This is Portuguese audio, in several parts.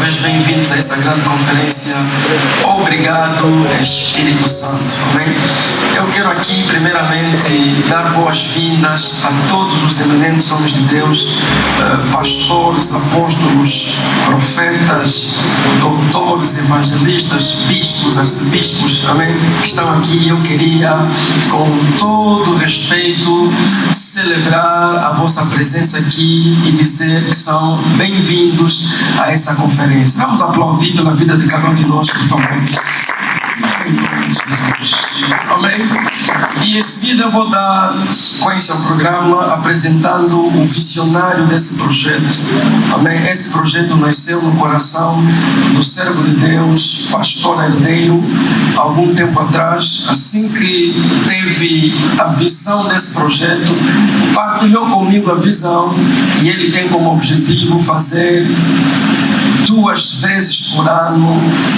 vez bem-vindos a essa grande conferência. Obrigado, Espírito Santo. Amém? Eu quero aqui, primeiramente, dar boas-vindas a todos os eminentes homens de Deus, pastores, apóstolos, profetas, doutores, evangelistas, bispos, arcebispos, amém? Que estão aqui. Eu queria, com todo respeito, celebrar a vossa presença aqui e dizer que são bem-vindos a essa conferência. Vamos aplaudir pela vida de cada um de nós, por favor. Amém? E em seguida eu vou dar sequência ao programa apresentando o visionário desse projeto. Amém? Esse projeto nasceu no coração do servo de Deus, pastor herdeiro, algum tempo atrás. Assim que teve a visão desse projeto, partilhou comigo a visão, e ele tem como objetivo fazer 2 vezes por ano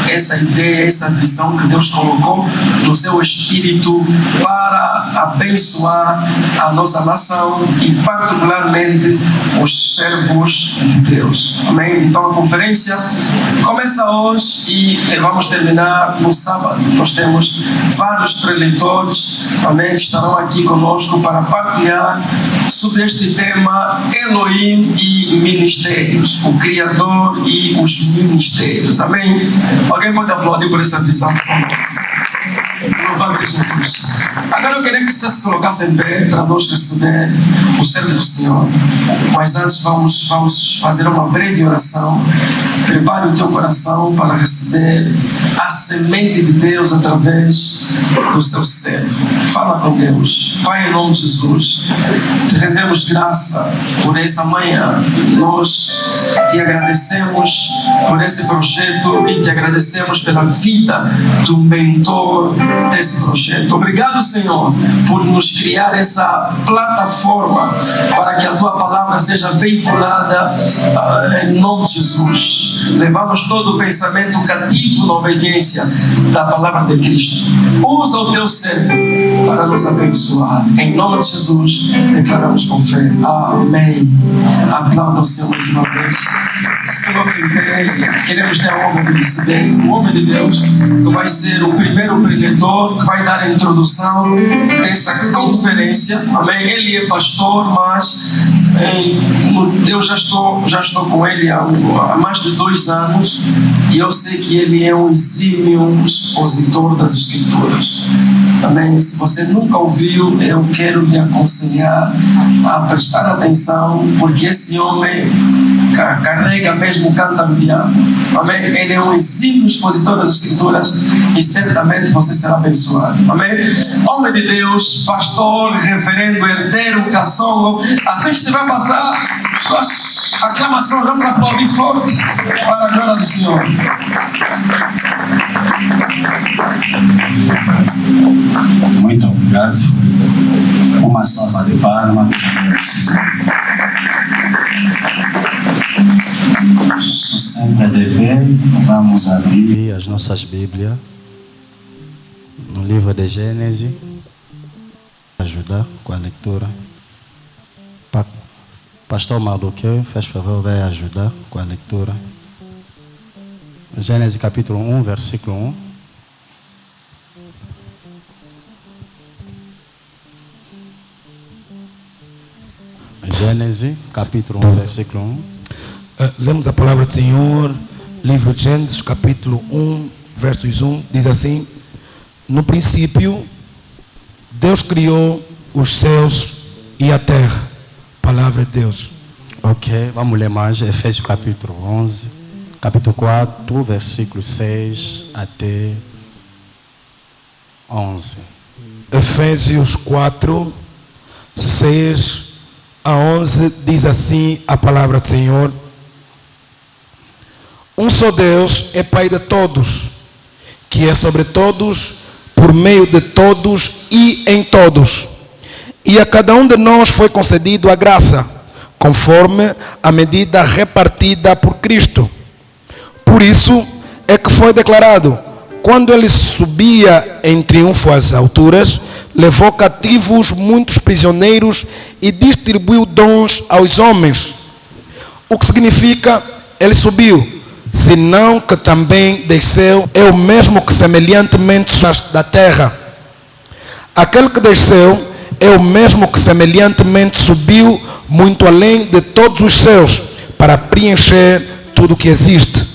essa ideia, essa visão que Deus colocou no seu espírito para abençoar a nossa nação e particularmente os servos de Deus. Amém? Então a conferência começa hoje e vamos terminar no sábado. Nós temos vários preletores, amém, que estarão aqui conosco para partilhar sobre este tema Elohim e ministérios, o Criador e os ministérios. Amém? Alguém pode aplaudir por essa visão? Louvado seja Deus. Agora eu queria que você se colocasse em pé para nós receber o servo do Senhor. Mas antes vamos fazer uma breve oração. Prepare o teu coração para receber a semente de Deus através do seu servo. Fala com Deus. Pai, em nome de Jesus, te rendemos graça por essa manhã. Nós te agradecemos por esse projeto e te agradecemos pela vida do mentor desse projeto. Obrigado, Senhor, por nos criar essa plataforma para que a tua palavra seja veiculada em nome de Jesus. Levamos todo o pensamento cativo na obediência da palavra de Cristo. Usa o teu servo para nos abençoar. Em nome de Jesus, declaramos com fé. Amém. Aplauda o Senhor mais uma vez. Senhor, queremos ter a honra de receber o homem de Deus que vai ser o primeiro preletor que vai dar a introdução dessa conferência. Amém? Ele é pastor, mas eu já estou com ele há mais de 2 anos e eu sei que ele é um exímio expositor das Escrituras. Amém? Se você nunca ouviu, eu quero lhe aconselhar a prestar atenção, porque esse homem carrega mesmo o cântaro de água. Amém? Ele é um exímio expositor das Escrituras e certamente você será abençoado. Amém? Homem de Deus, pastor, reverendo, herdeiro, caçongo, assim que estiver passar, suas aclamações, vamos aplaudir forte para a glória do Senhor. Muito obrigado. Uma salva de palmas. Sempre de pé, vamos abrir as nossas Bíblias no livro de Gênesis. Ajudar com a leitura. Pastor Mardoqueu, faz favor, vai ajudar com a leitura. Gênesis capítulo 1, versículo 1. Gênesis capítulo 1, versículo 1. Lemos a palavra do Senhor, livro de Gênesis, capítulo 1, versos 1, diz assim: no princípio, Deus criou os céus e a terra. Palavra de Deus. Ok, vamos ler mais. Efésios capítulo 11, capítulo 4, versículo 6 até 11. Efésios 4, 6 a 11, diz assim a palavra do Senhor: um só Deus é Pai de todos, que é sobre todos, por meio de todos e em todos. E a cada um de nós foi concedido a graça, conforme a medida repartida por Cristo. Por isso é que foi declarado: quando ele subia em triunfo às alturas, levou cativos muitos prisioneiros e distribuiu dons aos homens. O que significa, ele subiu senão que também desceu, é o mesmo que semelhantemente da terra. Aquele que desceu é o mesmo que semelhantemente subiu muito além de todos os céus para preencher tudo o que existe.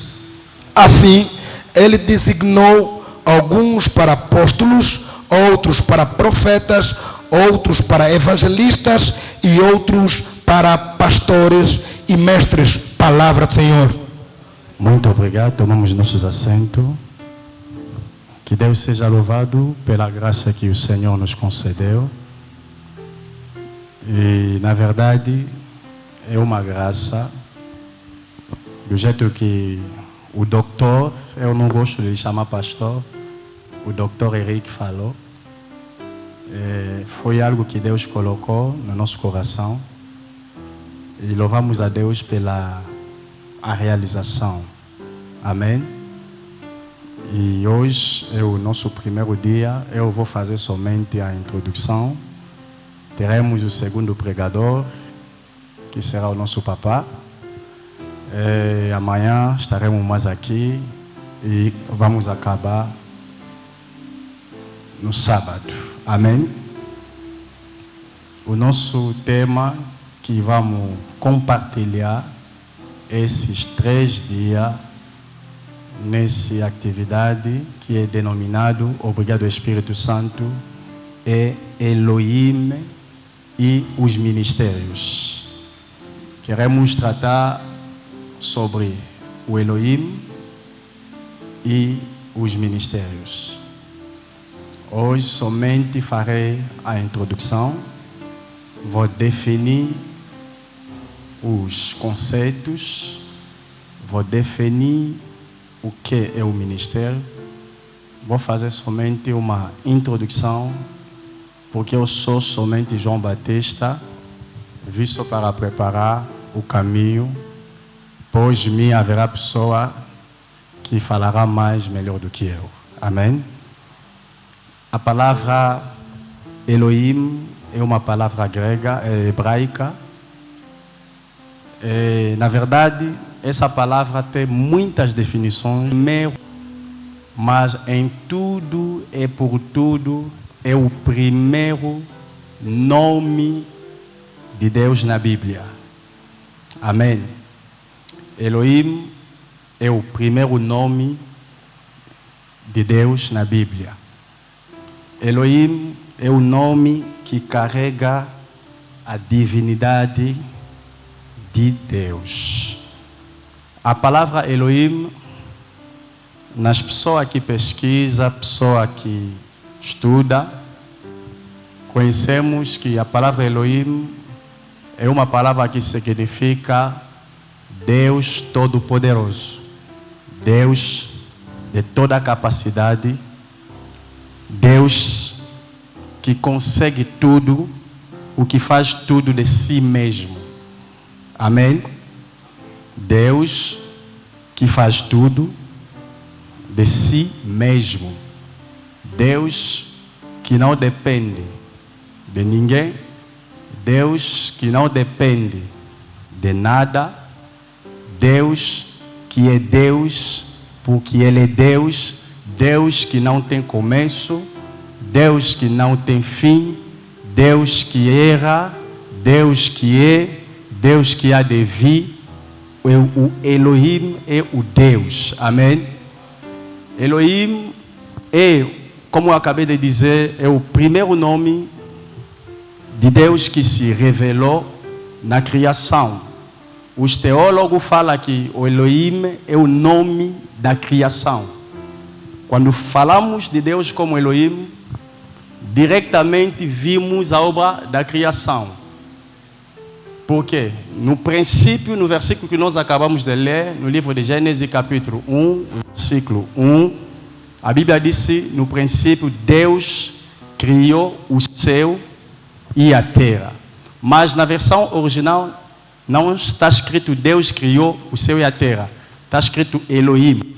Assim, ele designou alguns para apóstolos, outros para profetas, outros para evangelistas e outros para pastores e mestres. Palavra do Senhor. Muito obrigado. Tomamos nossos assentos. Que Deus seja louvado pela graça que o Senhor nos concedeu. E, na verdade, é uma graça do jeito que o doutor, eu não gosto de lhe chamar pastor, o doutor Henrique falou. Foi algo que Deus colocou no nosso coração. E louvamos a Deus pela a realização. Amém? E hoje é o nosso primeiro dia. Eu vou fazer somente a introdução. Teremos o segundo pregador, que será o nosso papá. Amanhã estaremos mais aqui e vamos acabar no sábado. Amém? O nosso tema que vamos compartilhar esses 3 dias nessa atividade que é denominado, obrigado Espírito Santo, é Elohim e os ministérios. Queremos tratar sobre o Elohim e os ministérios. Hoje somente farei a introdução, vou definir os conceitos, vou definir o que é o ministério, vou fazer somente uma introdução, porque eu sou somente João Batista, visto para preparar o caminho, pois de mim haverá pessoa que falará mais melhor do que eu. Amém? A palavra Elohim é uma palavra grega, hebraica. Na verdade, essa palavra tem muitas definições, mas em tudo e por tudo é o primeiro nome de Deus na Bíblia. Amém. Elohim é o primeiro nome de Deus na Bíblia. Elohim é o nome que carrega a divindade de Deus. A palavra Elohim, nas pessoas que pesquisam, pessoas que estudam, conhecemos que a palavra Elohim é uma palavra que significa Deus Todo-Poderoso, Deus de toda a capacidade, Deus que consegue tudo, o que faz tudo de si mesmo. Amém? Deus que faz tudo de si mesmo. Deus que não depende de ninguém. Deus que não depende de nada. Deus que é Deus porque Ele é Deus. Deus que não tem começo. Deus que não tem fim. Deus que erra. Deus que é. Deus que há de vir. O Elohim é o Deus. Amém? Elohim é, como eu acabei de dizer, é o primeiro nome de Deus que se revelou na criação. Os teólogos falam que o Elohim é o nome da criação. Quando falamos de Deus como Elohim, diretamente vimos a obra da criação. Porque no princípio, no versículo que nós acabamos de ler, no livro de Gênesis capítulo 1, versículo 1, a Bíblia disse, no princípio, Deus criou o céu e a terra. Mas na versão original, não está escrito Deus criou o céu e a terra. Está escrito Elohim.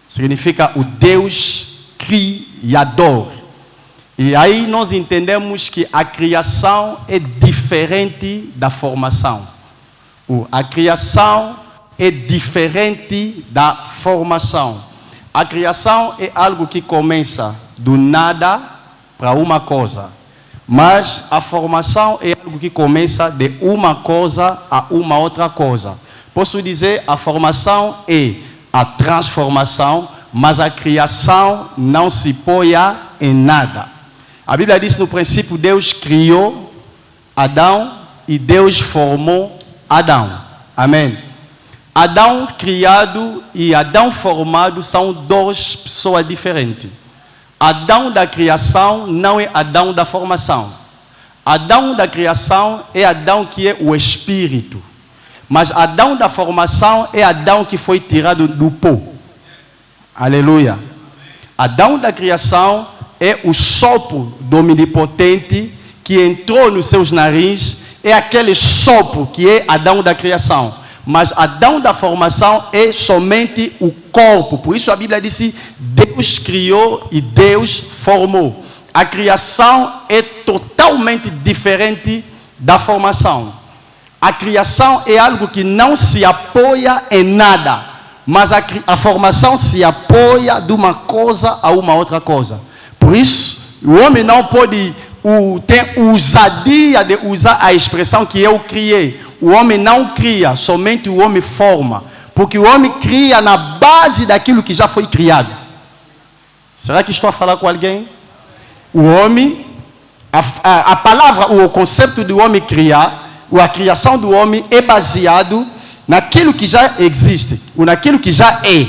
Significa o Deus criador. E aí nós entendemos que a criação é diferente da formação. A criação é diferente da formação. A criação é algo que começa do nada para uma coisa. Mas a formação é algo que começa de uma coisa a uma outra coisa. Posso dizer, a formação é a transformação, mas a criação não se apoia em nada. A Bíblia diz no princípio, Deus criou Adão e Deus formou Adão. Amém? Adão criado e Adão formado são duas pessoas diferentes. Adão da criação não é Adão da formação. Adão da criação é Adão que é o espírito. Mas Adão da formação é Adão que foi tirado do pó. Aleluia. Adão da criação é o sopro do Onipotente que entrou nos seus narizes. É aquele sopro que é Adão da criação. Mas Adão da formação é somente o corpo. Por isso a Bíblia disse, Deus criou e Deus formou. A criação é totalmente diferente da formação. A criação é algo que não se apoia em nada. Mas a formação se apoia de uma coisa a uma outra coisa. Por isso, o homem não pode ter ousadia de usar a expressão que eu criei. O homem não cria, somente o homem forma. Porque o homem cria na base daquilo que já foi criado. Será que estou a falar com alguém? O homem, a palavra, o conceito do homem criar, ou a criação do homem é baseado naquilo que já existe, ou naquilo que já é.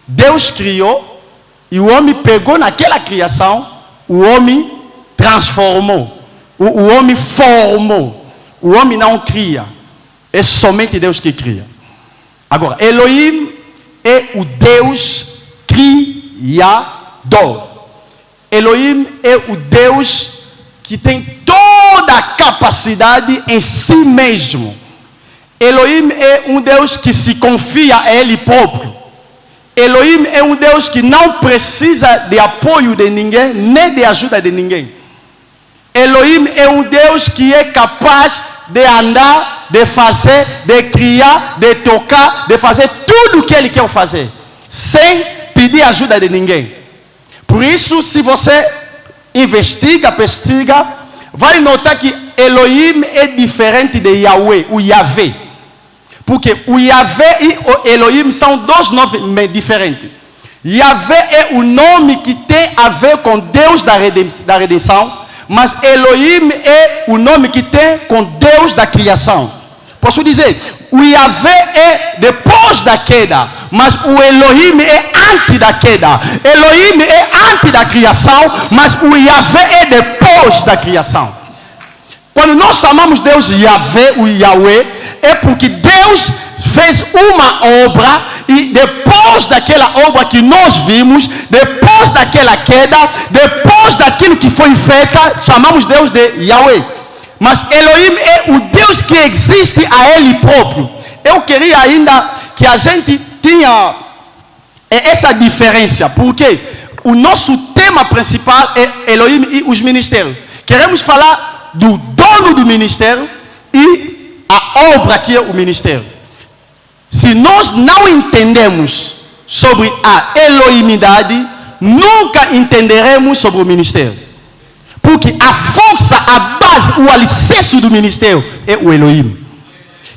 Deus criou e o homem pegou naquela criação, o homem transformou, o homem formou. O homem não cria, é somente Deus que cria. Agora, Elohim é o Deus criador. Elohim é o Deus que tem toda a capacidade em si mesmo. Elohim é um Deus que se confia a Ele próprio. Elohim é um Deus que não precisa de apoio de ninguém, nem de ajuda de ninguém. Elohim é um Deus que é capaz de andar, de fazer, de criar, de tocar, de fazer tudo o que Ele quer fazer, sem pedir ajuda de ninguém. Por isso, se você investiga, pesquisa, vai notar que Elohim é diferente de Yahweh, o Yahvé. Porque o Yahvé e o Elohim são dois nomes diferentes. Yahvé é o nome que tem a ver com Deus da redenção. Mas Elohim é o nome que tem com Deus da criação. Posso dizer, o Yahvé é depois da queda, mas o Elohim é antes da queda. Elohim é antes da criação, mas o Yahvé é depois da criação. Quando nós chamamos Deus Yahvé, o Yahweh, é porque Deus fez uma obra e depois daquela obra que nós vimos, depois daquela queda, depois daquilo que foi feito, chamamos Deus de Yahweh. Mas Elohim é o Deus que existe a Ele próprio. Eu queria ainda que a gente tinha essa diferença, porque o nosso tema principal é Elohim e os ministérios. Queremos falar do dono do ministério e a obra que é o ministério. Se nós não entendemos sobre a Elohimidade, nunca entenderemos sobre o ministério. Porque a força, a base, o alicerce do ministério é o Elohim.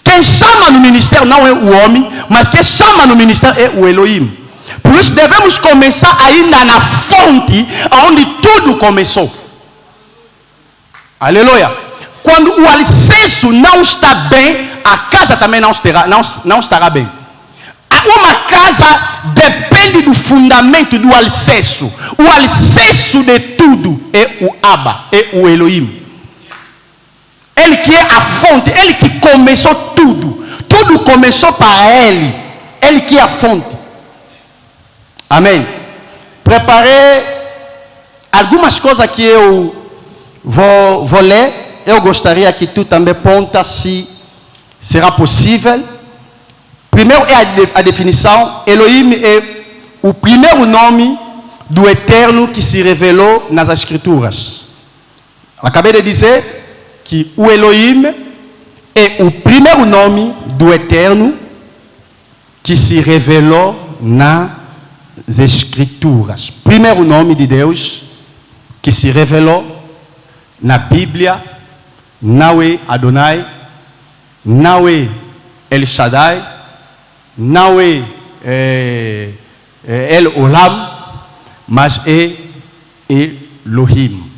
Quem chama no ministério não é o homem, mas quem chama no ministério é o Elohim. Por isso devemos começar ainda na fonte onde tudo começou. Aleluia. Quando o alicerce não está bem, a casa também não estará bem. Uma casa depende do fundamento do alicerce. O alicerce de tudo é o Abba, é o Elohim. Ele que é a fonte, ele que começou tudo. Tudo começou para ele. Ele que é a fonte. Amém. Preparei algumas coisas que eu vou ler. Eu gostaria que tu também ponta se será possível. Primeiro é a definição. Elohim é o primeiro nome do Eterno que se revelou nas Escrituras. Acabei de dizer que o Elohim é o primeiro nome do Eterno que se revelou nas Escrituras. Primeiro nome de Deus que se revelou na Bíblia não é Adonai, não é El Shaddai, não é El Olam, mas é Elohim,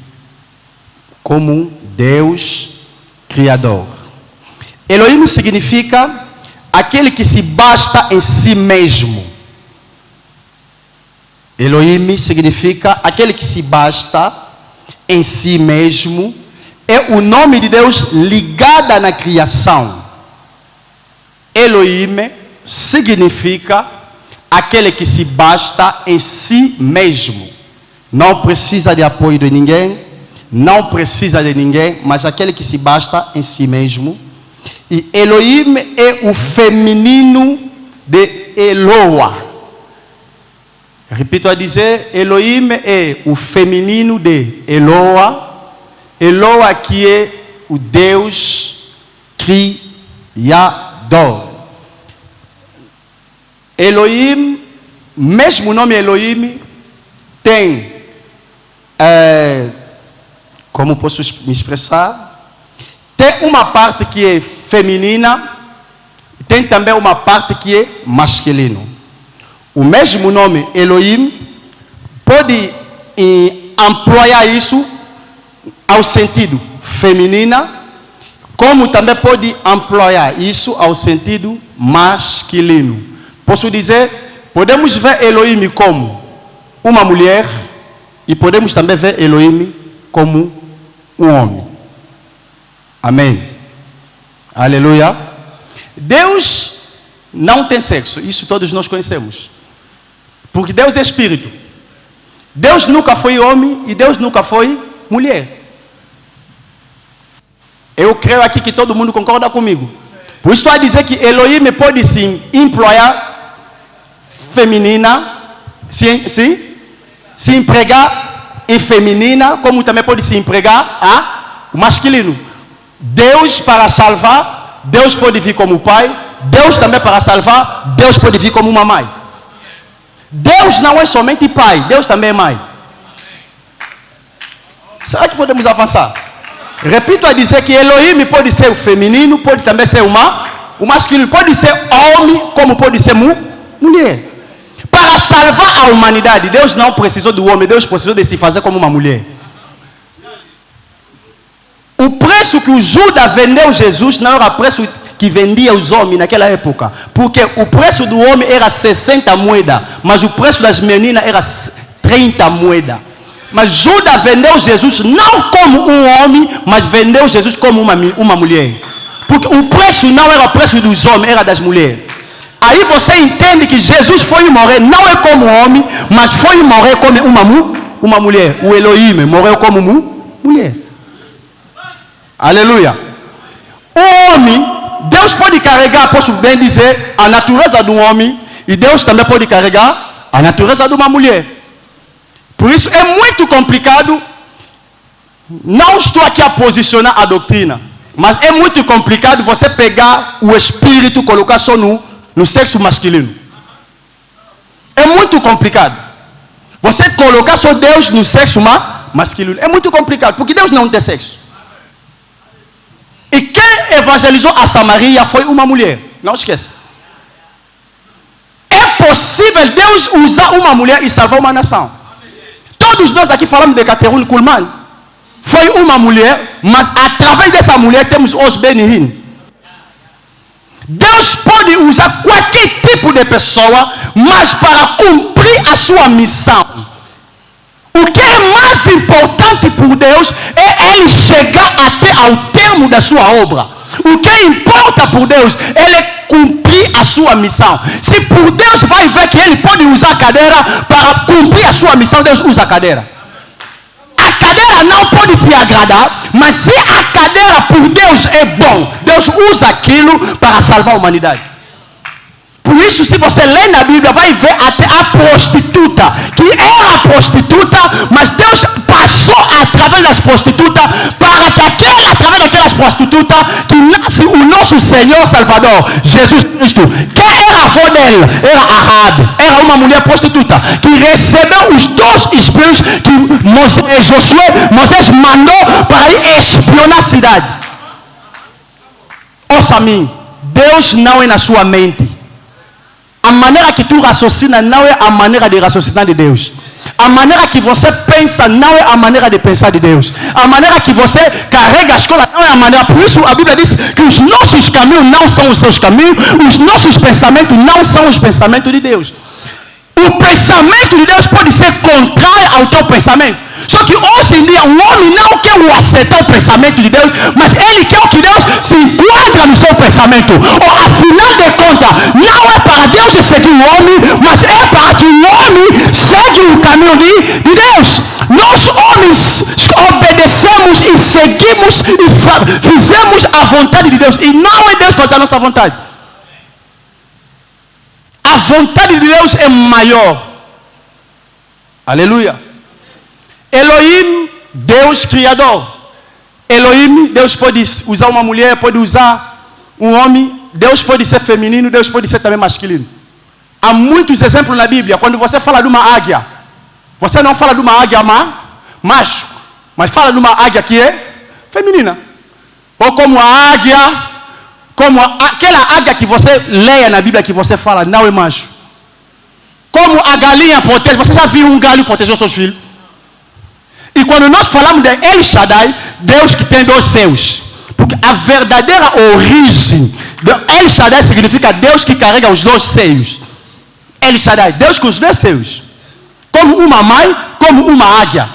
como Deus Criador. Elohim significa aquele que se basta em si mesmo. Elohim significa aquele que se basta em si mesmo. É o nome de Deus ligado na criação. Elohim significa aquele que se basta em si mesmo. Não precisa de apoio de ninguém, não precisa de ninguém, mas aquele que se basta em si mesmo. E Elohim é o feminino de Eloa. Repito a dizer, Elohim é o feminino de Eloa. Eloa que é o Deus Criador. Elohim, mesmo o nome Elohim, tem, como posso me expressar, tem uma parte que é feminina, e tem também uma parte que é masculino. O mesmo nome Elohim pode employar isso ao sentido feminina, como também pode employar isso ao sentido masculino. Posso dizer, podemos ver Elohim como uma mulher e podemos também ver Elohim como um homem. Amém. Aleluia. Deus não tem sexo, isso todos nós conhecemos. Porque Deus é espírito. Deus nunca foi homem e Deus nunca foi mulher. Eu creio aqui que todo mundo concorda comigo. Por isso estou a dizer que Elohim pode sim employar feminina, se empregar em feminina, como também pode se empregar a masculino. Deus para salvar, Deus pode vir como pai. Deus também para salvar, Deus pode vir como uma mãe. Deus não é somente pai, Deus também é mãe. Será que podemos avançar? Repito a dizer que Elohim pode ser o feminino, pode também ser o masculino, pode ser homem, como pode ser mulher. Para salvar a humanidade, Deus não precisou do homem, Deus precisou de se fazer como uma mulher. O preço que o Judas vendeu Jesus não era o preço que vendia os homens naquela época, porque o preço do homem era 60 moedas, mas o preço das meninas era 30 moedas. Mas Judas vendeu Jesus não como um homem, mas vendeu Jesus como uma mulher, porque o preço não era o preço dos homens, era das mulheres. Aí você entende que Jesus foi morrer não é como homem, mas foi morrer como uma mulher. O Elohim morreu como mulher. Aleluia. O homem, Deus pode carregar, posso bem dizer, a natureza do homem, e Deus também pode carregar a natureza de uma mulher. Por isso é muito complicado. Não estou aqui a posicionar a doutrina, mas é muito complicado você pegar o espírito e colocar só no sexo masculino. É muito complicado. Você colocar só Deus no sexo masculino. É muito complicado, porque Deus não tem sexo. E quem evangelizou a Samaria foi uma mulher. Não esqueça. É possível Deus usar uma mulher e salvar uma nação. Todos nós aqui falamos de Catherine Kuhlman. Foi uma mulher, mas através dessa mulher temos hoje Benin. Deus pode usar qualquer tipo de pessoa, mas para cumprir a sua missão. O que é mais importante por Deus é ele chegar até ao termo da sua obra. O que importa por Deus é ele cumprir a sua missão. Se por Deus vai ver que ele pode usar a cadeira para cumprir a sua missão, Deus usa a cadeira. A cadeira não pode te agradar, mas se a cadeira por Deus é bom, Deus usa aquilo para salvar a humanidade. Por isso, se você lê na Bíblia, vai ver até a prostituta, que era prostituta, mas Deus passou através das prostitutas, para que através daquelas prostitutas, que nasce o nosso nosso Senhor Salvador, Jesus Cristo. Quem era a avó dele? Era Rabi. Era uma mulher prostituta que recebeu os 2 espíritos que Moisés mandou para ir espionar a cidade. Ouça a mim, Deus não é na sua mente. A maneira que tu raciocina não é a maneira de raciocinar de Deus. A maneira que você pensa não é a maneira de pensar de Deus. A maneira que você carrega a escola não é a maneira. Por isso a Bíblia diz que os nossos caminhos não são os seus caminhos. Os nossos pensamentos não são os pensamentos de Deus. O pensamento de Deus pode ser contrário ao teu pensamento. Só que hoje em dia o homem não quer aceitar o pensamento de Deus, mas ele quer que Deus se enquadre no seu pensamento. Ou afinal de contas, não é para Deus seguir o homem, mas é para que o homem segue o caminho de Deus. Nós homens obedecemos e seguimos e fizemos a vontade de Deus. E não é Deus fazer a nossa vontade. A vontade de Deus é maior. Aleluia. Elohim, Deus Criador. Elohim, Deus pode usar uma mulher, pode usar um homem. Deus pode ser feminino, Deus pode ser também masculino. Há muitos exemplos na Bíblia. Quando você fala de uma águia, você não fala de uma águia macho, mas fala de uma águia que é feminina. Ou como a águia, como aquela águia que você leia na Bíblia que você fala, não é macho. Como a galinha protege. Você já viu um galho proteger os seus filhos? E quando nós falamos de El Shaddai, Deus que tem 2 céus. Porque a verdadeira origem de El Shaddai significa Deus que carrega os 2 céus. El Shaddai, Deus com os 2 céus. Como uma mãe, como uma águia.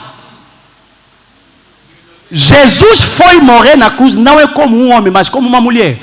Jesus foi morrer na cruz não é como um homem, mas como uma mulher.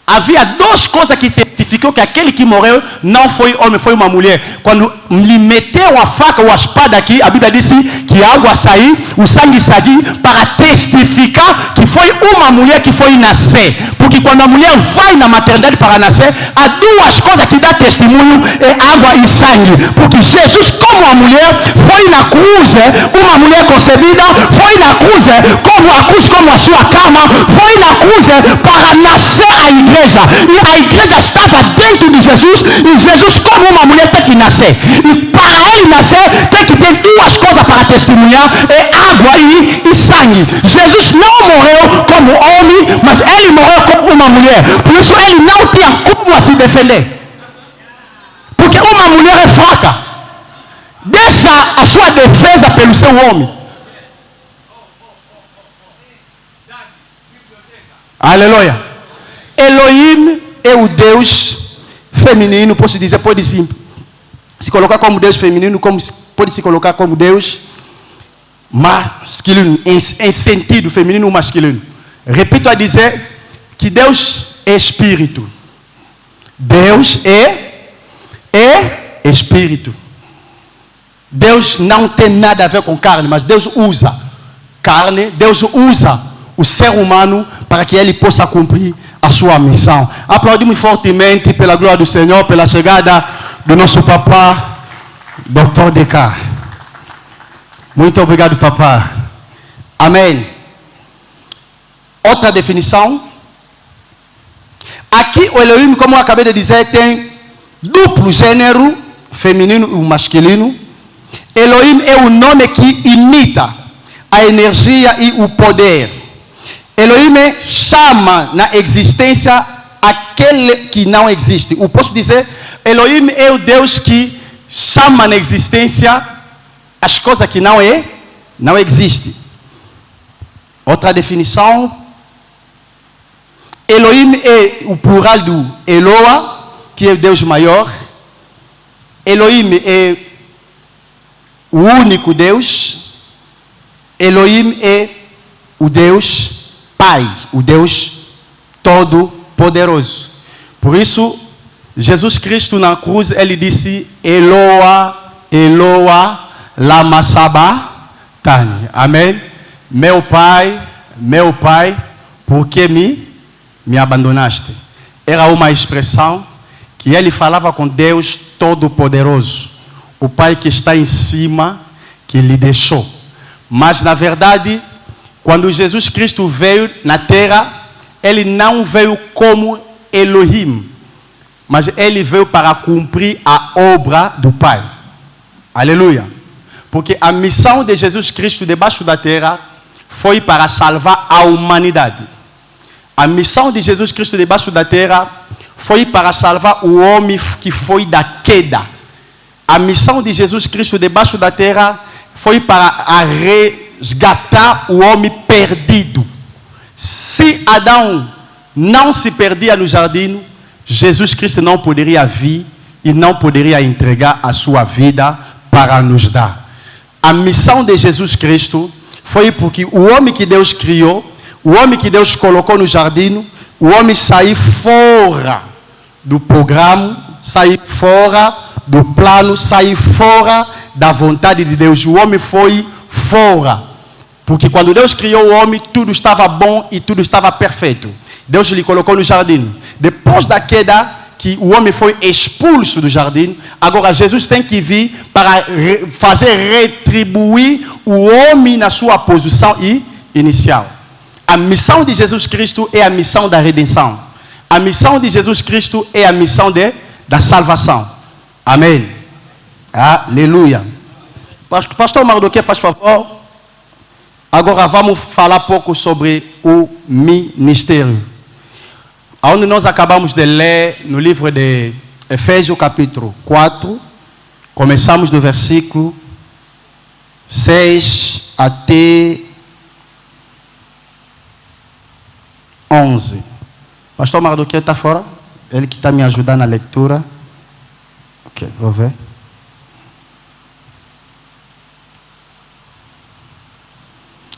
Havia 2 coisas que testificou que aquele que morreu não foi homem, foi uma mulher. Quando lhe meteu a faca ou a espada aqui, a Bíblia disse que a água saiu, o sangue saiu, para testificar que foi uma mulher que foi nascer. Porque quando a mulher vai na maternidade para nascer, há 2 coisas que dá testemunho, é água e sangue. Porque Jesus, como a mulher, foi na cruz, uma mulher concebida, foi na cruz, como a sua cama, foi na cruz para nascer a igreja. E a igreja estava dentro de Jesus. E Jesus, como uma mulher, tem que nascer. E para ele nascer, tem que ter 2 coisas para testemunhar: é água e sangue. Jesus não morreu como homem, mas ele morreu como uma mulher. Por isso ele não tinha como se defender. Porque uma mulher é fraca. Deixa a sua defesa pelo seu homem. Aleluia. Elohim é o Deus feminino, posso dizer, pode se colocar como Deus feminino, como pode se colocar como Deus masculino, em sentido feminino ou masculino. Repito a dizer que Deus é espírito. Deus é espírito. Deus não tem nada a ver com carne, mas Deus usa carne, Deus usa o ser humano para que ele possa cumprir a sua missão. Aplaudimos fortemente pela glória do Senhor, pela chegada do nosso papá, Dr. Descartes. Muito obrigado, papá. Amém. Outra definição. Aqui o Elohim, como eu acabei de dizer, tem duplo gênero, feminino e masculino. Elohim é o nome que imita a energia e o poder. Elohim chama na existência aquele que não existe. Eu posso dizer, Elohim é o Deus que chama na existência as coisas que não existem. Outra definição. Elohim é o plural do Eloa, que é o Deus maior. Elohim é o único Deus. Elohim é o Deus Pai, o Deus Todo-Poderoso. Por isso, Jesus Cristo na cruz, ele disse: Eloa, Eloa, lama sabachthani. Amém? Meu Pai, por que me abandonaste? Era uma expressão que ele falava com Deus Todo-Poderoso, o Pai que está em cima, que lhe deixou. Mas na verdade, quando Jesus Cristo veio na terra, ele não veio como Elohim, mas ele veio para cumprir a obra do Pai. Aleluia. Porque a missão de Jesus Cristo debaixo da terra foi para salvar a humanidade. A missão de Jesus Cristo debaixo da terra foi para salvar o homem que foi da queda. A missão de Jesus Cristo debaixo da terra foi para resgatar o homem perdido. Se Adão não se perdia no jardim, Jesus Cristo não poderia vir e não poderia entregar a sua vida para nos dar. A missão de Jesus Cristo foi porque o homem que Deus criou, o homem que Deus colocou no jardim, o homem saiu fora do programa, saiu fora do plano, saiu fora da vontade de Deus. O homem foi fora. Porque quando Deus criou o homem, tudo estava bom e tudo estava perfeito. Deus lhe colocou no jardim. Depois da queda, que o homem foi expulso do jardim, agora Jesus tem que vir para fazer retribuir o homem na sua posição inicial. A missão de Jesus Cristo é a missão da redenção. A missão de Jesus Cristo é a missão da salvação. Amém. Aleluia. Pastor Mardoqueu, faz favor. Agora vamos falar pouco sobre o ministério. Onde nós acabamos de ler no livro de Efésios capítulo 4, começamos no versículo 6 até 11. Pastor Mardoqueu está fora? Ele que está me ajudando na leitura. Ok, vou ver.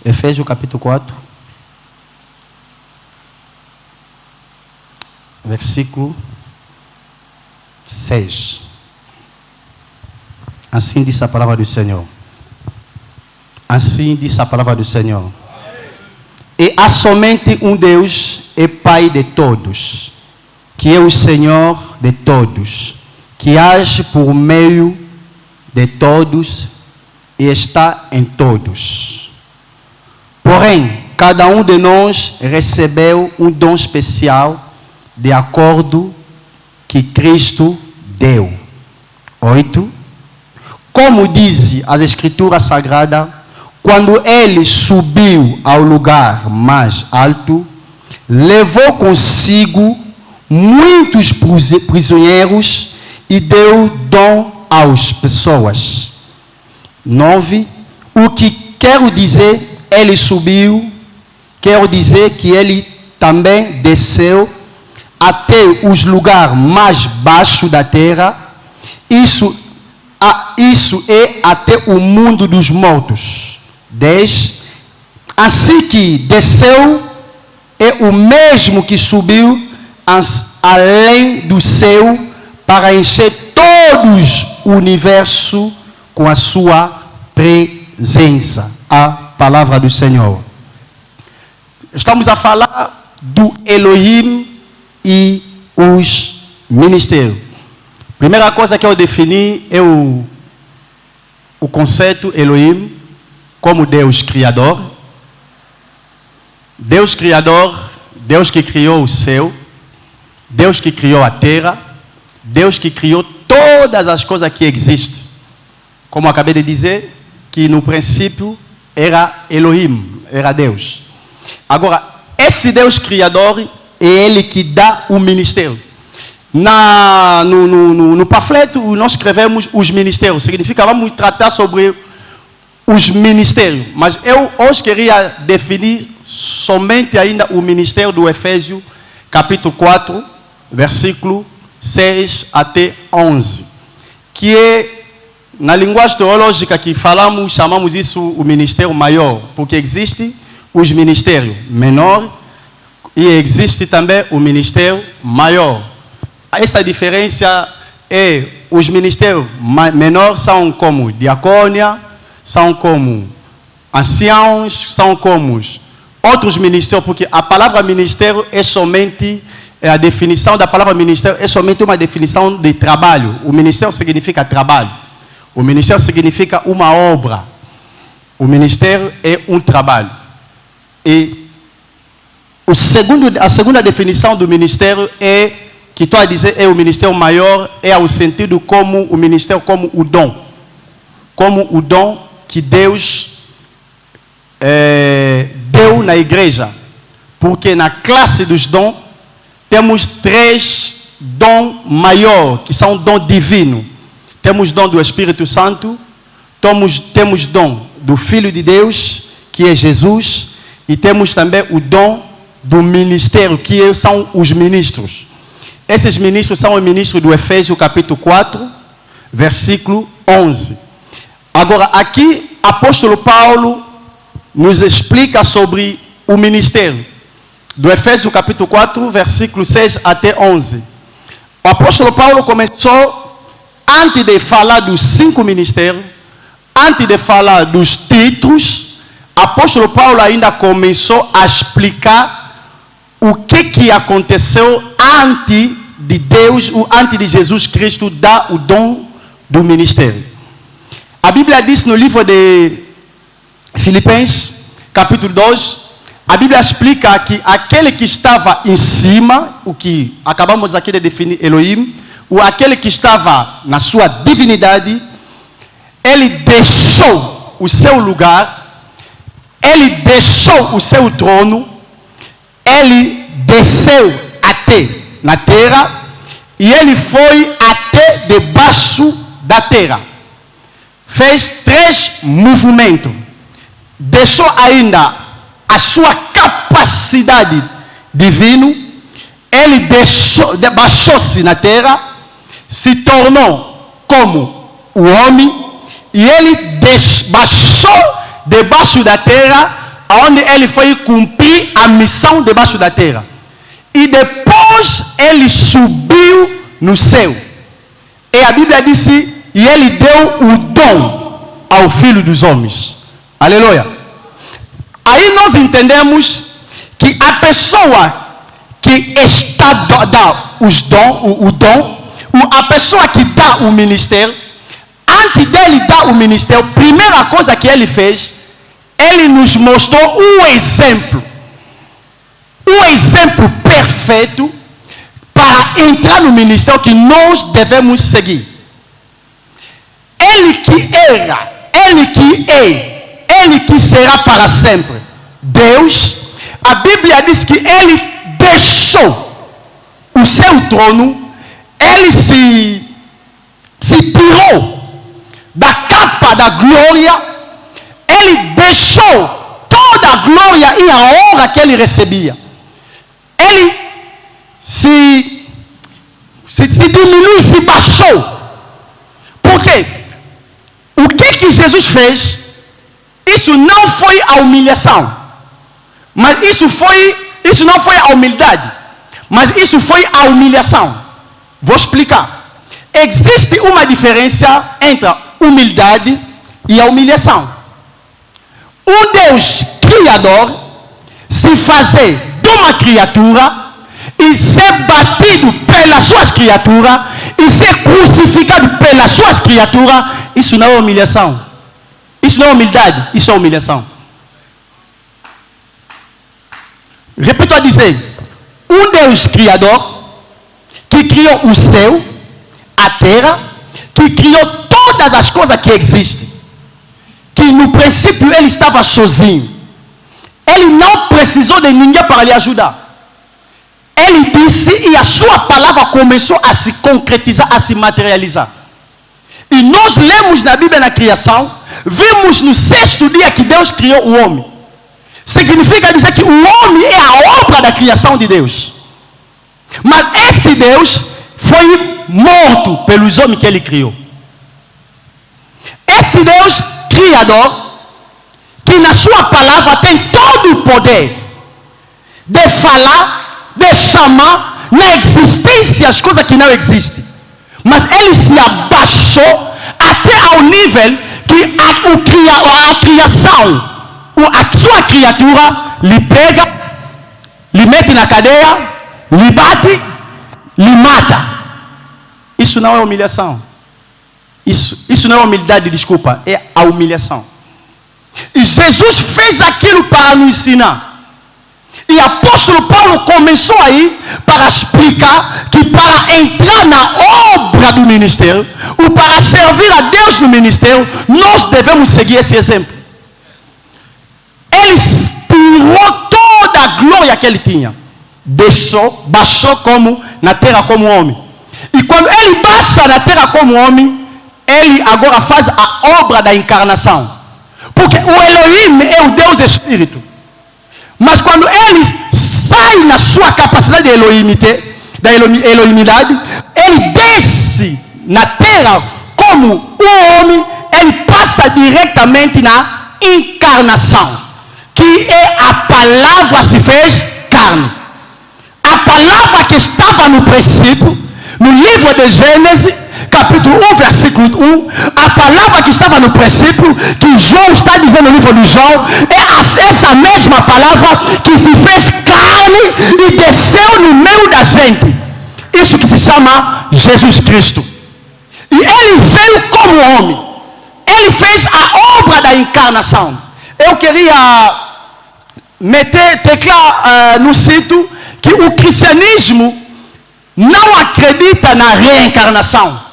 Efésios capítulo 4. Versículo 6. Assim diz a palavra do Senhor. Assim diz a palavra do Senhor. E há somente um Deus e Pai de todos, que é o Senhor de todos, que age por meio de todos e está em todos. Porém, cada um de nós recebeu um dom especial de acordo que Cristo deu. 8. Como diz as Escrituras Sagradas, quando ele subiu ao lugar mais alto, levou consigo muitos prisioneiros e deu dom às pessoas. 9. O que quero dizer, ele subiu, quero dizer que ele também desceu até os lugares mais baixos da terra. Isso é até o mundo dos mortos. 10. Assim que desceu é o mesmo que subiu além do céu para encher todos o universo com a sua presença. A palavra do Senhor. Estamos a falar do Elohim e os ministérios. Primeira coisa que eu defini é o conceito Elohim como Deus Criador. Deus Criador, Deus que criou o céu, Deus que criou a terra, Deus que criou todas as coisas que existem. Como eu acabei de dizer, que no princípio era Elohim, era Deus. Agora, esse Deus Criador é Ele que dá o ministério. No panfleto, nós escrevemos os ministérios. Significa, vamos tratar sobre os ministérios. Mas eu hoje queria definir somente ainda o ministério do Efésios, capítulo 4, versículo 6 até 11. Que é, na linguagem teológica que falamos, chamamos isso o ministério maior. Porque existe os ministérios menores e existe também o ministério maior. Essa diferença é, os ministérios menores são como diacônia, são como anciãos, são como outros ministérios, porque a palavra ministério é somente, a definição da palavra ministério é somente uma definição de trabalho. O ministério significa trabalho. O ministério significa uma obra. O ministério é um trabalho. E A segunda definição do ministério é, que estou a dizer, é o ministério maior, é o sentido como o ministério, como o dom. Como o dom que Deus deu na igreja. Porque na classe dos dons, temos 3 dons maiores, que são dom divino. Temos dom do Espírito Santo, temos dom do Filho de Deus, que é Jesus, e temos também o dom do ministério, que são os ministros. Esses ministros são os ministros do Efésios capítulo 4, versículo 11. Agora, aqui, apóstolo Paulo nos explica sobre o ministério. Do Efésios capítulo 4, versículo 6 até 11. O apóstolo Paulo começou, antes de falar dos 5 ministérios, antes de falar dos títulos, o apóstolo Paulo ainda começou a explicar o que aconteceu antes de Deus, antes de Jesus Cristo dar o dom do ministério. A Bíblia diz no livro de Filipenses, capítulo 2, a Bíblia explica que aquele que estava em cima, o que acabamos aqui de definir Elohim, ou aquele que estava na sua divindade, ele deixou o seu lugar, ele deixou o seu trono, ele desceu até na terra e ele foi até debaixo da terra. Fez 3 movimentos. Deixou ainda a sua capacidade divina. Ele baixou-se na terra, se tornou como o homem e ele baixou debaixo da terra, onde ele foi cumprir a missão debaixo da terra. E depois ele subiu no céu. E a Bíblia disse, e ele deu o dom ao Filho dos homens. Aleluia. Aí nós entendemos que a pessoa que está dá o dom, a pessoa que dá o ministério, antes dele dar o ministério, a primeira coisa que ele fez, ele nos mostrou um exemplo perfeito para entrar no ministério que nós devemos seguir. Ele que era, ele que é, ele que será para sempre Deus. A Bíblia diz que ele deixou o seu trono, ele se tirou da capa da glória. Ele deixou toda a glória e a honra que ele recebia. Ele se diminuiu, se baixou. Por quê? O que Jesus fez? Isso não foi a humilhação. Mas isso não foi a humildade. Mas isso foi a humilhação. Vou explicar. Existe uma diferença entre a humildade e a humilhação. Um Deus criador se fazer de uma criatura e ser batido pelas suas criaturas e ser crucificado pelas suas criaturas, isso não é humilhação. Isso não é humildade, isso é humilhação. Repito a dizer, um Deus criador que criou o céu, a terra, que criou todas as coisas que existem, que no princípio ele estava sozinho. Ele não precisou de ninguém para lhe ajudar. Ele disse e a sua palavra começou a se concretizar, a se materializar. E nós lemos na Bíblia na criação, vimos no 6º dia que Deus criou o homem. Significa dizer que o homem é a obra da criação de Deus. Mas esse Deus foi morto pelos homens que ele criou. Esse Deus criador, que na sua palavra tem todo o poder de falar, de chamar na existência as coisas que não existem. Mas ele se abaixou até ao nível que a criação, a sua criatura, lhe pega, lhe mete na cadeia, lhe bate, lhe mata. Isso não é humilhação. Isso não é humildade, desculpa, é a humilhação. E Jesus fez aquilo para nos ensinar E apóstolo Paulo começou aí para explicar que para entrar na obra do ministério, ou para servir a Deus no ministério, nós devemos seguir esse exemplo. Ele tirou toda a glória que ele tinha, baixou como na terra como homem. E quando ele baixa na terra como homem, ele agora faz a obra da encarnação. Porque o Elohim é o Deus Espírito. Mas quando ele sai na sua capacidade de Elohimidade, ele desce na terra como um homem, ele passa diretamente na encarnação, que é a palavra se fez carne. A palavra que estava no princípio, no livro de Gênesis, capítulo 1, versículo 1, a palavra que estava no princípio, que João está dizendo no livro de João, é essa mesma palavra que se fez carne e desceu no meio da gente. Isso que se chama Jesus Cristo. E ele veio como homem. Ele fez a obra da encarnação. Eu queria teclar no sítio que o cristianismo não acredita na reencarnação.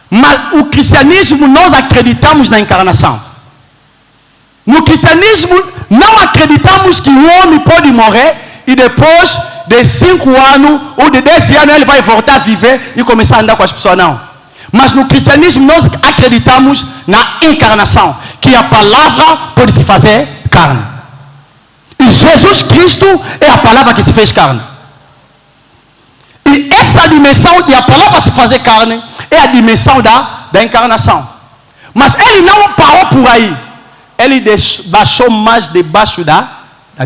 Mas o cristianismo, nós acreditamos na encarnação. No cristianismo, não acreditamos que o homem pode morrer e depois de 5 anos ou de 10 anos ele vai voltar a viver e começar a andar com as pessoas, não. Mas no cristianismo, nós acreditamos na encarnação, que a palavra pode se fazer carne. E Jesus Cristo é a palavra que se fez carne. E essa dimensão de a palavra se fazer carne é a dimensão da encarnação. Mas ele não parou por aí. Ele baixou mais debaixo da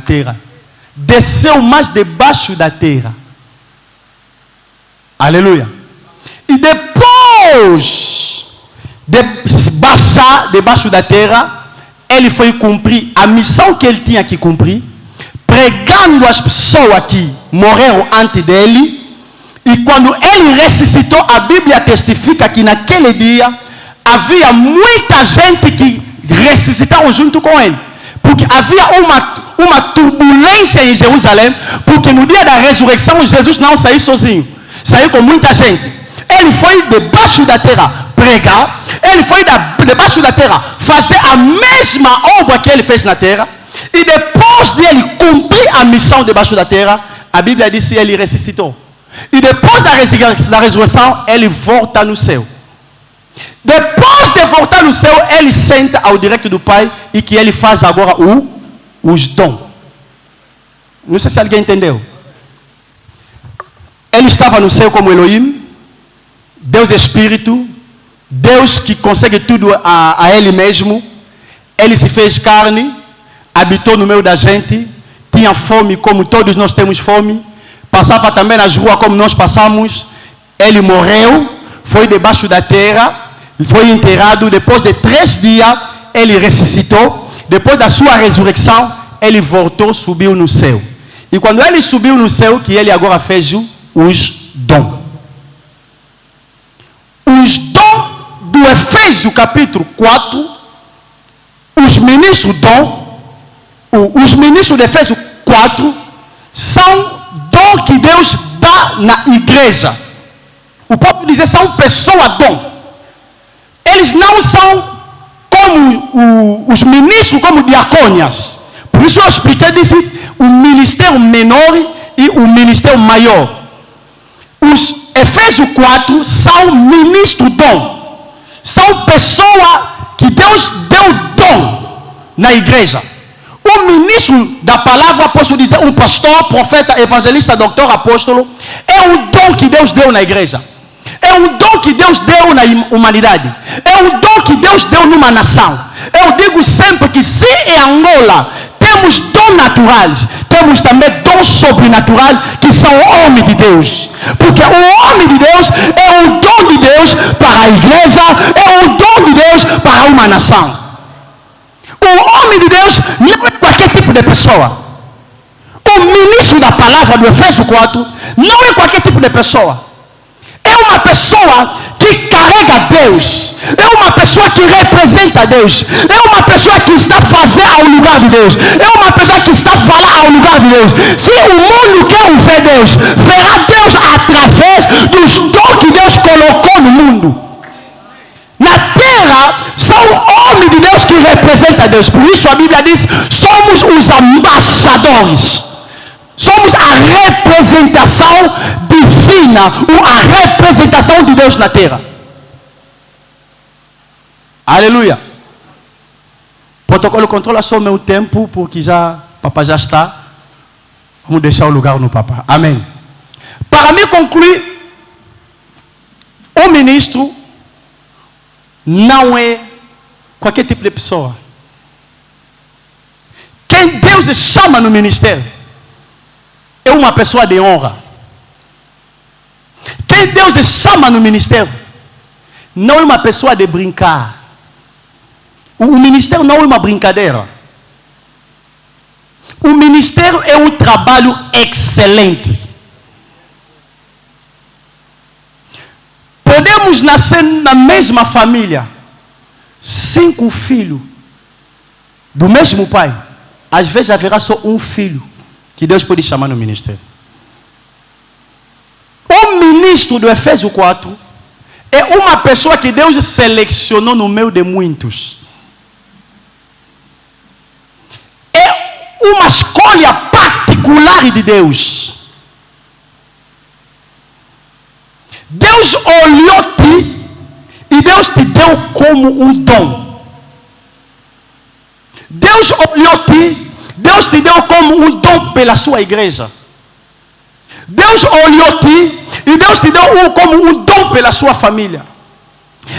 terra. Desceu mais debaixo da terra. Aleluia. E depois de baixar debaixo da terra, ele foi cumprir a missão que ele tinha que cumprir, pregando as pessoas que morreram antes dele. E quando ele ressuscitou, a Bíblia testifica que naquele dia havia muita gente que ressuscitaram junto com ele. Porque havia uma turbulência em Jerusalém, porque no dia da ressurreição Jesus não saiu sozinho, saiu com muita gente. Ele foi debaixo da terra pregar, ele foi debaixo da terra fazer a mesma obra que ele fez na terra, e depois de ele cumprir a missão debaixo da terra, a Bíblia diz que ele ressuscitou. E depois da ressurreição, ele volta no céu. Depois de voltar no céu, ele senta ao direito do Pai e que ele faz agora os dons. Não sei se alguém entendeu. Ele estava no céu como Elohim, Deus Espírito, Deus que consegue tudo a Ele mesmo. Ele se fez carne, habitou no meio da gente, tinha fome como todos nós temos fome, passava também nas ruas como nós passamos. Ele morreu, foi debaixo da terra, foi enterrado. Depois de 3 dias, ele ressuscitou. Depois da sua ressurreição, ele voltou, subiu no céu. E quando ele subiu no céu, que ele agora fez os dons. Os dons do Efésios capítulo 4, os ministros de Efésios 4 são dom que Deus dá na igreja. O povo dizer são pessoas dom. Eles não são como os ministros, como diacônias. Por isso eu expliquei, disse o ministério menor e o ministério maior. Os Efésios 4 são ministros dom. São pessoas que Deus deu dom na igreja. O ministro da palavra, posso dizer, um pastor, profeta, evangelista, doutor, apóstolo, é um dom que Deus deu na igreja. É um dom que Deus deu na humanidade. É um dom que Deus deu numa nação. Eu digo sempre que se em Angola temos dons naturais, temos também dons sobrenaturais que são homens de Deus. Porque o homem de Deus é um dom de Deus para a igreja, é um dom de Deus para uma nação. O homem de Deus não é qualquer tipo de pessoa. O ministro da palavra do Efésios 4 não é qualquer tipo de pessoa. É uma pessoa que carrega Deus, é uma pessoa que representa Deus, é uma pessoa que está fazendo ao lugar de Deus, é uma pessoa que está falando ao lugar de Deus. Se o mundo quer ver Deus, verá Deus através dos dons que Deus colocou no mundo. Na terra, são homens de Deus que representam Deus. Por isso a Bíblia diz, somos os embaixadores. Somos a representação divina, a representação de Deus na terra. Aleluia. Protocolo controla só o meu tempo, porque papai já está. Vamos deixar o lugar no papai. Amém. Para me concluir, o ministro não é qualquer tipo de pessoa. Quem Deus chama no ministério é uma pessoa de honra. Quem Deus chama no ministério não é uma pessoa de brincar. O ministério não é uma brincadeira. O ministério é um trabalho excelente. Podemos nascer na mesma família, 5 filhos do mesmo pai. Às vezes haverá só um filho que Deus pode chamar no ministério. O ministro do Efésios 4 é uma pessoa que Deus selecionou no meio de muitos. É uma escolha particular de Deus. Deus olhou-te e Deus te deu como um dom. Deus olhou-te, Deus te deu como um dom pela sua igreja. Deus olhou-te e Deus te deu como um dom pela sua família.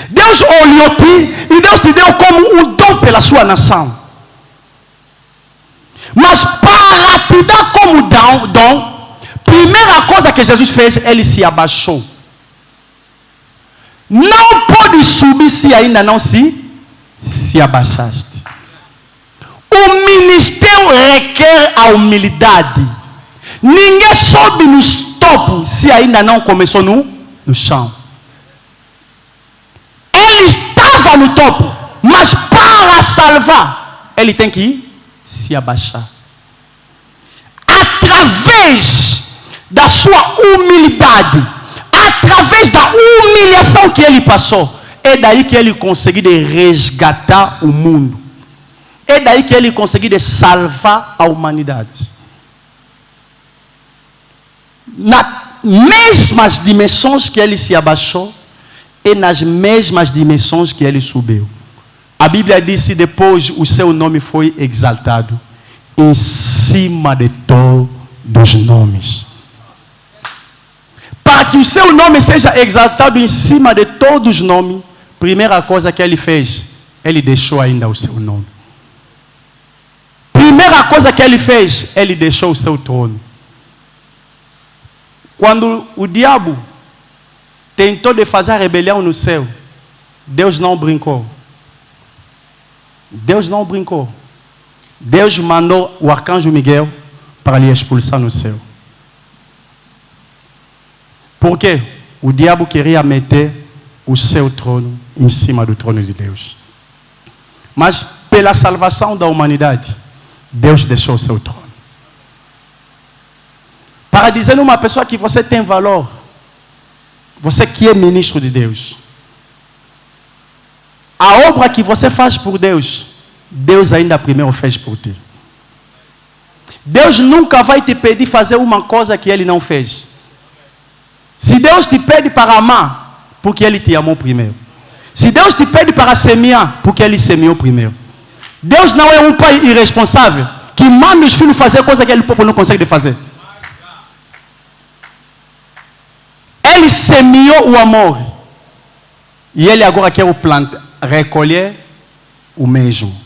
Deus olhou-te e Deus te deu como um dom pela sua nação. Mas para te dar como dom, primeira coisa que Jesus fez, ele se abaixou. Não pode subir se ainda não se abaixaste. O ministério requer a humildade. Ninguém sobe nos topos se ainda não começou no chão. Ele estava no topo, mas para salvar, ele tem que se abaixar. Através da sua humildade, através da humilhação que ele passou, é daí que ele conseguiu resgatar o mundo. É daí que ele conseguiu salvar a humanidade. Nas mesmas dimensões que ele se abaixou, e nas mesmas dimensões que ele subiu. A Bíblia diz que depois o seu nome foi exaltado em cima de todos os nomes. Para que o seu nome seja exaltado em cima de todos os nomes, primeira coisa que ele fez, ele deixou ainda o seu nome. Primeira coisa que ele fez, ele deixou o seu trono. Quando o diabo tentou de fazer a rebelião no céu, Deus não brincou. Deus não brincou. Deus mandou o arcanjo Miguel para lhe expulsar no céu. Por quê? O diabo queria meter o seu trono em cima do trono de Deus. Mas pela salvação da humanidade, Deus deixou o seu trono. Para dizer a uma pessoa que você tem valor, você que é ministro de Deus, a obra que você faz por Deus, Deus ainda primeiro fez por ti. Deus nunca vai te pedir fazer uma coisa que Ele não fez. Se Deus te pede para amar, porque Ele te amou primeiro. Se Deus te pede para semear, porque Ele semeou primeiro. Deus não é um pai irresponsável que manda os filhos fazer coisa que ele próprio não consegue fazer. Ele semeou o amor. E Ele agora quer o plantar, recolher o mesmo.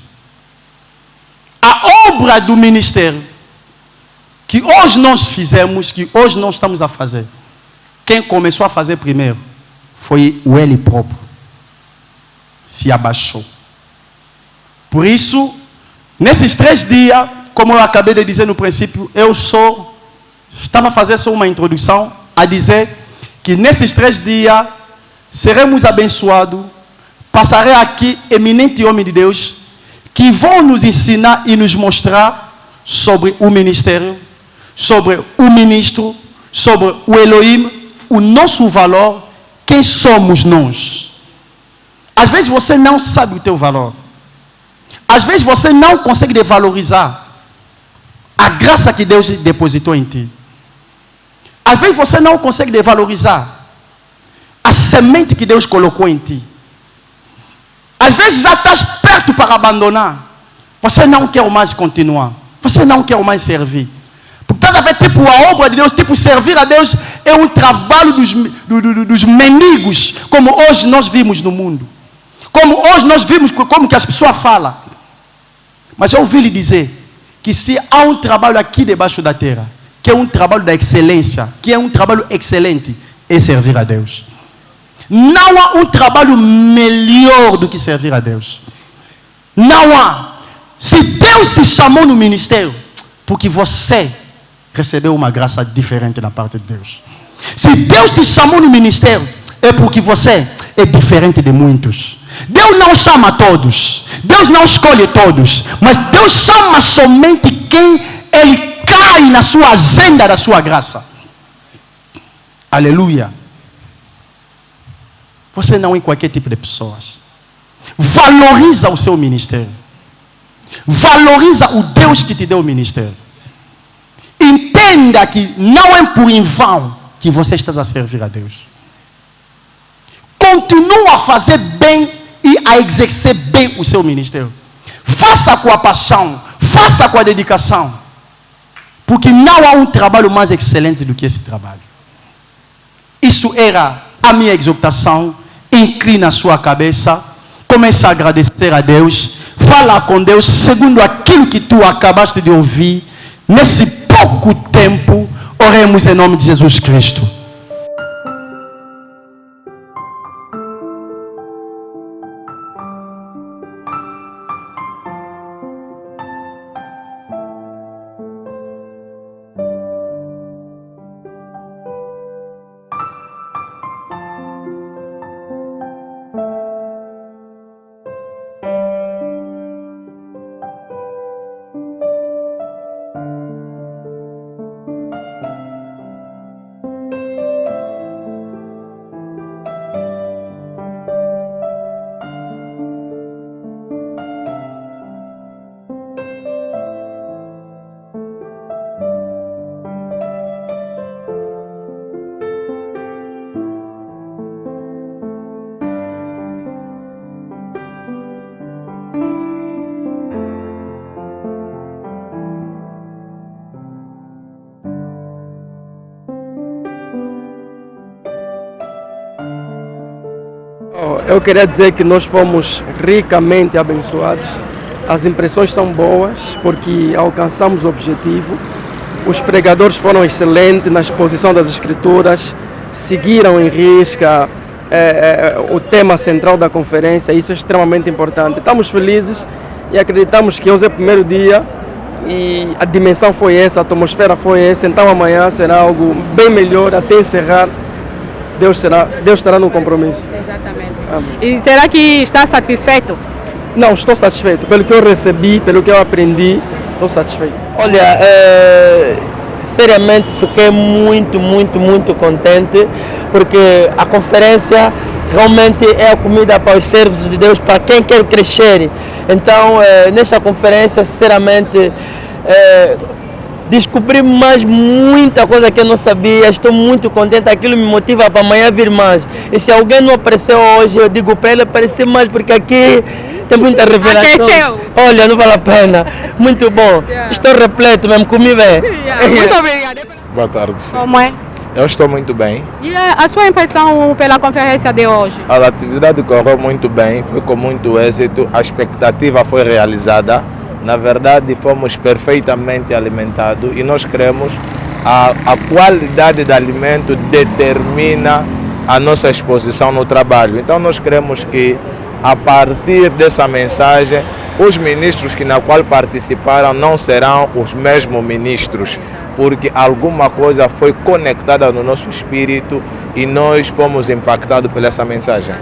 A obra do ministério que hoje nós fizemos, que hoje nós estamos a fazer, quem começou a fazer primeiro foi o Ele próprio. Se abaixou. Por isso, nesses 3 dias, como eu acabei de dizer no princípio, estava a fazer só uma introdução a dizer que nesses 3 dias seremos abençoados. Passarei aqui eminentes homens de Deus que vão nos ensinar e nos mostrar sobre o ministério, sobre o ministro, sobre o Elohim, o nosso valor, quem somos nós. Às vezes você não sabe o teu valor. Às vezes você não consegue valorizar a graça que Deus depositou em ti. Às vezes você não consegue valorizar a semente que Deus colocou em ti. Às vezes já estás perto para abandonar. Você não quer mais continuar. Você não quer mais servir. Porque estás a ver, tipo, a obra de Deus, tipo, servir a Deus é um trabalho dos mendigos, como hoje nós vimos no mundo. Como hoje nós vimos, como que as pessoas falam. Mas eu ouvi lhe dizer que se há um trabalho aqui debaixo da terra, que é um trabalho da excelência, que é um trabalho excelente, é servir a Deus. Não há um trabalho melhor do que servir a Deus. Não há. Se Deus se chamou no ministério, porque você recebeu uma graça diferente da parte de Deus. Se Deus te chamou no ministério, é porque você é diferente de muitos. Deus não chama todos. Deus não escolhe todos. Mas Deus chama somente quem Ele cai na sua agenda da sua graça. Aleluia. Você não é qualquer tipo de pessoas. Valoriza o seu ministério. Valoriza o Deus que te deu o ministério. Entenda que não é por em vão que você está a servir a Deus. Continua a fazer bem e a exercer bem o seu ministério. Faça com a paixão, faça com a dedicação. Porque não há um trabalho mais excelente do que esse trabalho. Isso era a minha exortação. Inclina a sua cabeça, comece a agradecer a Deus, fala com Deus segundo aquilo que tu acabaste de ouvir. Nesse pouco tempo, oremos em nome de Jesus Cristo. Eu queria dizer que nós fomos ricamente abençoados. As impressões são boas porque alcançamos o objetivo. Os pregadores foram excelentes na exposição das escrituras, seguiram em risca o tema central da conferência. Isso é extremamente importante. Estamos felizes e acreditamos que hoje é o primeiro dia e a dimensão foi essa, a atmosfera foi essa. Então amanhã será algo bem melhor até encerrar. Deus estará no compromisso. Exatamente. Amém. E será que está satisfeito? Não, estou satisfeito. Pelo que eu recebi, pelo que eu aprendi, estou satisfeito. Olha, seriamente fiquei muito contente, porque a conferência realmente é a comida para os servos de Deus, para quem quer crescer. Então, nesta conferência, sinceramente, descobri mais muita coisa que eu não sabia. Estou muito contente, aquilo me motiva para amanhã vir mais. E se alguém não apareceu hoje, eu digo para ele aparecer mais, porque aqui tem muita revelação. Aqueceu. Olha, não vale a pena. Muito bom. Estou repleto mesmo, comi bem. Muito obrigada. Boa tarde. Sim. Como é? Eu estou muito bem. E a sua impressão pela conferência de hoje? A atividade correu muito bem, foi com muito êxito, a expectativa foi realizada. Na verdade, fomos perfeitamente alimentados e nós cremos a qualidade do alimento determina a nossa exposição no trabalho. Então nós cremos que a partir dessa mensagem, os ministros que na qual participaram não serão os mesmos ministros. porque alguma coisa foi conectada no nosso espírito e nós fomos impactados por essa mensagem.